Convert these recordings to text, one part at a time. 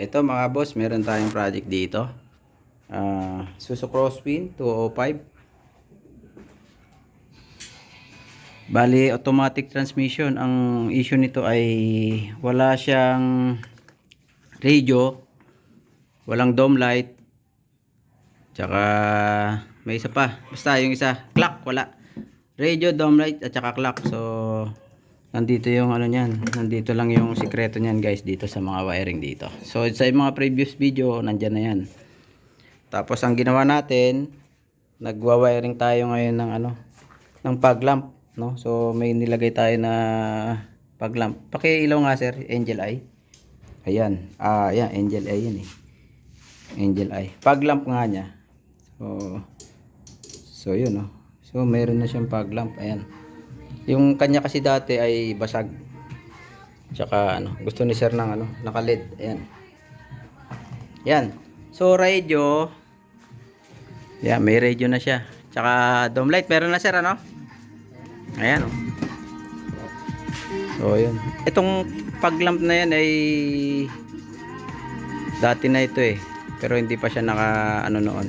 Ito mga boss, meron tayong project dito. Suso Crosswind 205. Bali, automatic transmission. Ang issue nito ay wala siyang radio, walang dome light, tsaka may isa pa. Basta yung isa, clock, wala. Radio, dome light, at tsaka clock. So, nandito yung ano niyan. Nandito lang yung sikreto niyan guys dito sa mga wiring dito. So, sa mga previous video, nandyan na yan. Tapos, ang ginawa natin, nagwa-wiring tayo ngayon ng ano, ng fog lamp, no? So, may nilagay tayo na fog lamp. Paki-ilaw nga sir, angel eye. Ayan. Ayan, angel eye yan eh. Angel eye. Fog lamp nga niya. So yun no. So, meron na siyang fog lamp. Ayan. Yung kanya kasi dati ay basag. Tsaka ano, gusto ni sir ng ano, naka-LED. Ayan. Yan. So, radio. Yan, may radio na siya. Tsaka dome light, meron na sir ano? Ayan oh. So, yun. Itong fog lamp na yan ay dati na ito eh. Pero hindi pa siya naka ano noon.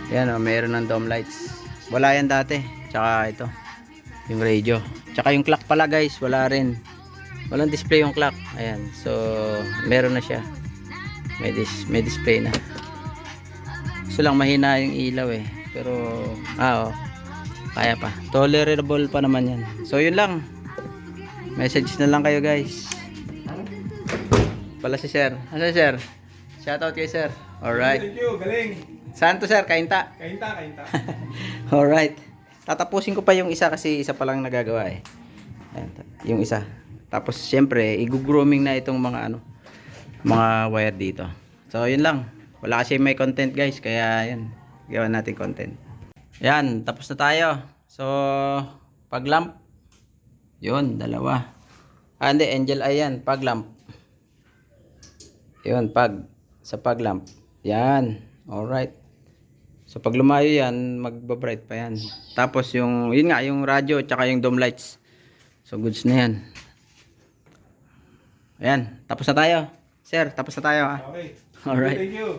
Ayan oh, meron ng dome lights. Wala yan dati. Tsaka ito, yung radio. Tsaka yung clock pala guys, wala rin. Walang display yung clock. Ayan. So, meron na siya. May display na. So lang mahina yung ilaw eh. Pero, oh, kaya pa. Tolerable pa naman yan. So, yun lang. Message na lang kayo guys. Pala si sir. Ano sir? Shoutout kay sir. Alright. Thank you, galing. Saan to sir? Kainta? Kainta. Alright. Tatapusin ko pa yung isa kasi isa pa lang nagagawa eh. Ayan, yung isa. Tapos syempre, i-grooming na itong mga ano, mga wire dito. So, yun lang. Wala kasi may content guys, kaya yan. Gawa natin content. Yan, tapos na tayo. So, fog lamp. Yun, dalawa. Hindi, angel eye yan, fog lamp. Yun, sa fog lamp. Yan, alright. So, pag lumayo yan, magbabright pa yan. Tapos yung, yun nga, yung radyo, tsaka yung dome lights. So, goods na yan. Ayan, tapos na tayo. Sir, tapos na tayo ha. Okay. Alright. Thank you.